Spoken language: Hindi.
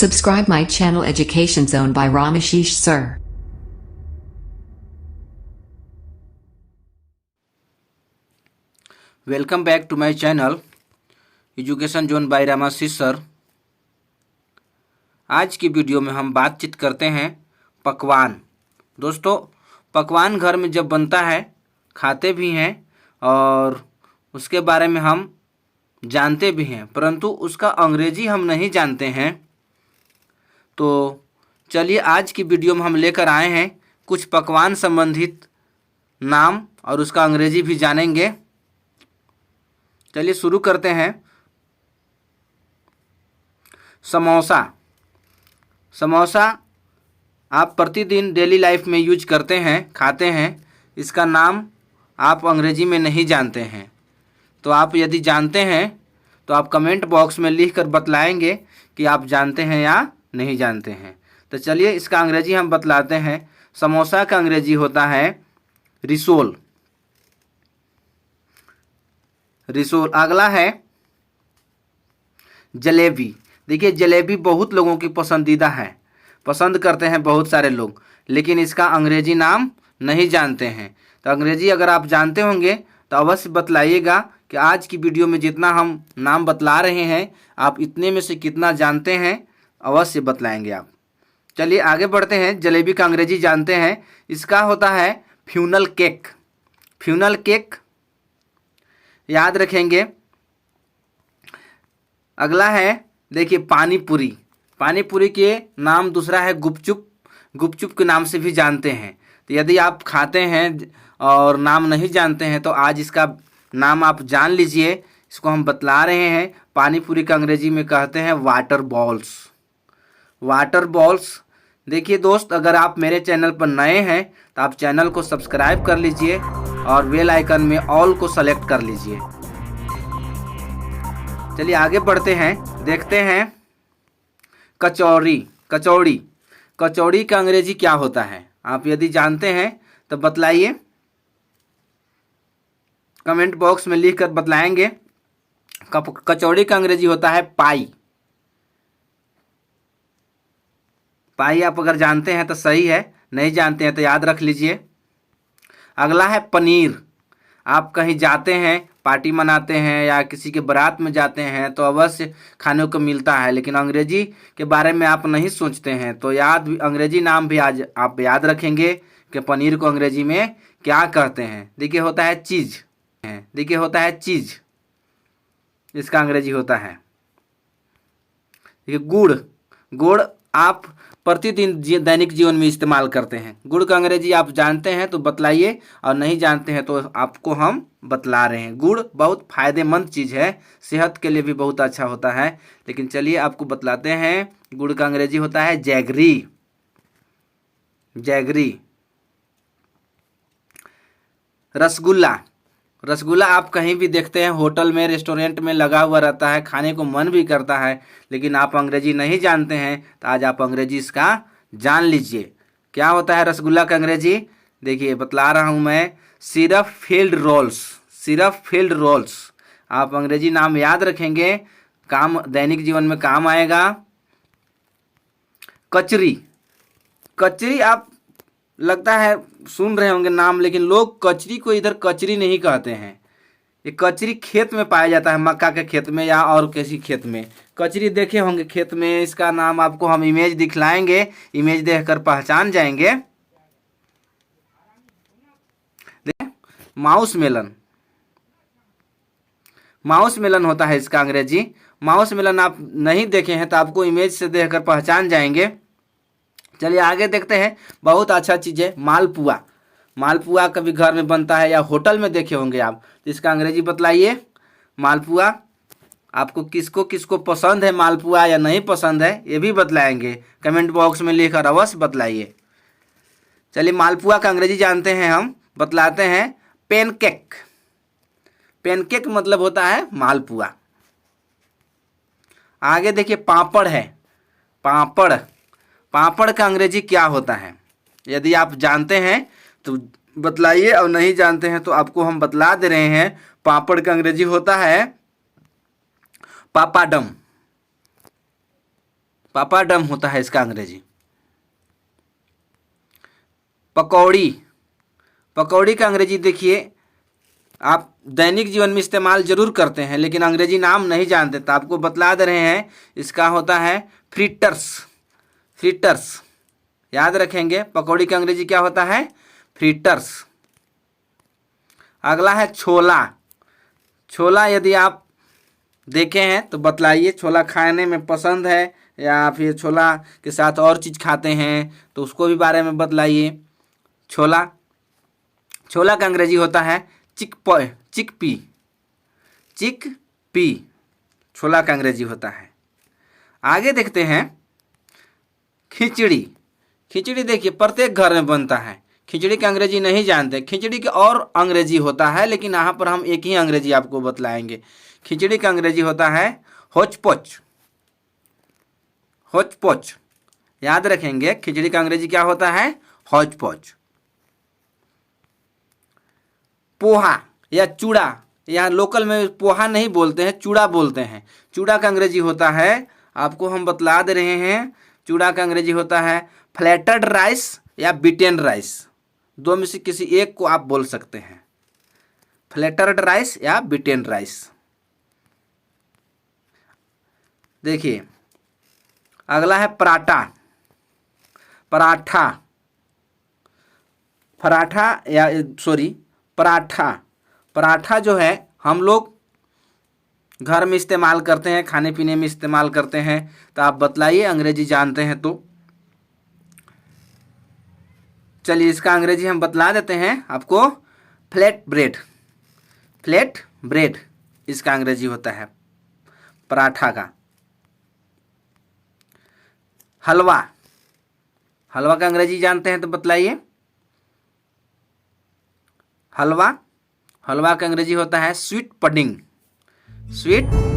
Subscribe my channel Education Zone by Ramashish Sir. Welcome back to my channel education zone by Ramashish sir. आज की वीडियो में हम बातचीत करते हैं पकवान। दोस्तों, पकवान घर में जब बनता है खाते भी हैं और उसके बारे में हम जानते भी हैं, परंतु उसका अंग्रेजी हम नहीं जानते हैं। तो चलिए आज की वीडियो में हम लेकर आए हैं कुछ पकवान संबंधित नाम और उसका अंग्रेजी भी जानेंगे। चलिए शुरू करते हैं। समोसा। समोसा आप प्रतिदिन डेली लाइफ में यूज करते हैं, खाते हैं। इसका नाम आप अंग्रेजी में नहीं जानते हैं, तो आप यदि जानते हैं तो आप कमेंट बॉक्स में लिख कर बतलाएंगे कि आप जानते हैं या नहीं जानते हैं। तो चलिए इसका अंग्रेजी हम बतलाते हैं। समोसा का अंग्रेजी होता है रिसोल। रिसोल। अगला है जलेबी। देखिए, जलेबी बहुत लोगों की पसंदीदा है, पसंद करते हैं बहुत सारे लोग, लेकिन इसका अंग्रेजी नाम नहीं जानते हैं। तो अंग्रेजी अगर आप जानते होंगे तो अवश्य बतलाइएगा कि आज की वीडियो में जितना हम नाम बतला रहे हैं आप इतने में से कितना जानते हैं, अवश्य बतलाएंगे आप। चलिए आगे बढ़ते हैं। जलेबी का अंग्रेजी जानते हैं। इसका होता है फ्यूनल केक। फ्यूनल केक याद रखेंगे। अगला है देखिए पानी पूरी। पानी पूरी के नाम दूसरा है गुपचुप। गुपचुप के नाम से भी जानते हैं। तो यदि आप खाते हैं और नाम नहीं जानते हैं तो आज इसका नाम आप जान लीजिए। इसको हम बतला रहे हैं। पानी पूरी का अंग्रेजी में कहते हैं वाटर बॉल्स। Water balls. देखिए दोस्त, अगर आप मेरे चैनल पर नए हैं तो आप चैनल को सब्सक्राइब कर लीजिए और बेल आइकन में ऑल को सेलेक्ट कर लीजिए। चलिए आगे बढ़ते हैं, देखते हैं कचौड़ी। कचौड़ी। कचौड़ी का अंग्रेजी क्या होता है आप यदि जानते हैं तो बतलाइए, कमेंट बॉक्स में लिख कर बतलाएंगे। कचौड़ी का अंग्रेजी होता है पाई। पाई आप अगर जानते हैं तो सही है, नहीं जानते हैं तो याद रख लीजिए। अगला है पनीर। आप कहीं जाते हैं, पार्टी मनाते हैं या किसी के बारात में जाते हैं तो अवश्य खाने को मिलता है, लेकिन अंग्रेजी के बारे में आप नहीं सोचते हैं, तो अंग्रेजी नाम भी आज आप याद रखेंगे कि पनीर को अंग्रेजी में क्या कहते हैं। देखिए होता है चीज़। देखिए होता है चीज़, इसका अंग्रेजी होता है। देखिए गुड़। गुड़ आप प्रतिदिन दैनिक जीवन में इस्तेमाल करते हैं। गुड़ का अंग्रेजी आप जानते हैं तो बतलाइए, और नहीं जानते हैं तो आपको हम बतला रहे हैं। गुड़ बहुत फायदेमंद चीज़ है, सेहत के लिए भी बहुत अच्छा होता है, लेकिन चलिए आपको बतलाते हैं। गुड़ का अंग्रेजी होता है जैगरी। जैगरी। रसगुल्ला। रसगुल्ला आप कहीं भी देखते हैं, होटल में, रेस्टोरेंट में लगा हुआ रहता है, खाने को मन भी करता है, लेकिन आप अंग्रेजी नहीं जानते हैं तो आज आप अंग्रेजी इसका जान लीजिए। क्या होता है रसगुल्ला का अंग्रेजी? देखिए बतला रहा हूँ मैं, syrup filled rolls. Syrup filled rolls. आप अंग्रेजी नाम याद रखेंगे, काम दैनिक जीवन में काम आएगा। कचरी। कचरी आप लगता है सुन रहे होंगे नाम, लेकिन लोग कचरी को इधर कचरी नहीं कहते हैं। ये कचरी खेत में पाया जाता है, मक्का के खेत में या और किसी खेत में कचरी देखे होंगे खेत में। इसका नाम आपको हम इमेज दिखलाएंगे, इमेज देखकर पहचान जाएंगे। Mouse melon. माउस मेलन होता है इसका अंग्रेजी। माउस मेलन आप नहीं देखे हैं तो आपको इमेज से देखकर पहचान जाएंगे। चलिए आगे देखते हैं। बहुत अच्छा चीज़ है मालपुआ। मालपुआ कभी घर में बनता है या होटल में देखे होंगे आप, तो इसका अंग्रेजी बतलाइए। मालपुआ। आपको किसको किसको पसंद है मालपुआ या नहीं पसंद है ये भी बतलाएंगे, कमेंट बॉक्स में लिखकर अवश्य बतलाइए। चलिए मालपुआ का अंग्रेजी जानते हैं, हम बतलाते हैं पेनकेक। पेनकेक मतलब होता है मालपुआ। आगे देखिए पापड़ है। पापड़। पापड़ का अंग्रेजी क्या होता है यदि आप जानते हैं तो बतलाइए, और नहीं जानते हैं तो आपको हम बतला दे रहे हैं। पापड़ का अंग्रेजी होता है पापाडम। पापाडम होता है इसका अंग्रेजी। पकौड़ी, पकौड़ी का अंग्रेजी देखिए, आप दैनिक जीवन में इस्तेमाल जरूर करते हैं लेकिन अंग्रेजी नाम नहीं जानते, तो आपको बतला दे रहे हैं, इसका होता है फ्रिटर्स। फ्रिटर्स याद रखेंगे, पकौड़ी का अंग्रेजी क्या होता है? फ्रिटर्स। अगला है छोला। छोला यदि आप देखे हैं तो बतलाइए, छोला खाने में पसंद है या फिर छोला के साथ और चीज़ खाते हैं तो उसको भी बारे में बतलाइए। छोला, छोला का अंग्रेजी होता है चिकपी। चिकपी छोला का अंग्रेजी होता है। आगे देखते हैं खिचड़ी। खिचड़ी देखिए प्रत्येक घर में बनता है, खिचड़ी का अंग्रेजी नहीं जानते। खिचड़ी के और अंग्रेजी होता है लेकिन यहाँ पर हम एक ही अंग्रेजी आपको बतलाएंगे। खिचड़ी का अंग्रेजी होता है होचपोच। होचपोच याद रखेंगे, खिचड़ी का अंग्रेजी क्या होता है? होचपोच। पोहा या चूड़ा, यहाँ लोकल में पोहा नहीं बोलते हैं, चूड़ा बोलते हैं। चूड़ा का अंग्रेजी होता है, आपको हम बतला दे रहे हैं, चूड़ा का अंग्रेजी होता है फ्लैटेड राइस या बीटेन राइस। दो में से किसी एक को आप बोल सकते हैं, फ्लैटेड राइस या बीटेन राइस। देखिए अगला है पराठा। पराठा, पराठा या सॉरी पराठा। पराठा जो है हम लोग घर में इस्तेमाल करते हैं, खाने पीने में इस्तेमाल करते हैं, तो आप बतलाइए अंग्रेजी जानते हैं तो। चलिए इसका अंग्रेजी हम बतला देते हैं आपको, फ्लैट ब्रेड। फ्लैट ब्रेड इसका अंग्रेजी होता है पराठा का। हलवा, हलवा का अंग्रेजी जानते हैं तो बतलाइए। हलवा, हलवा का अंग्रेजी होता है स्वीट पडिंग। स्वीट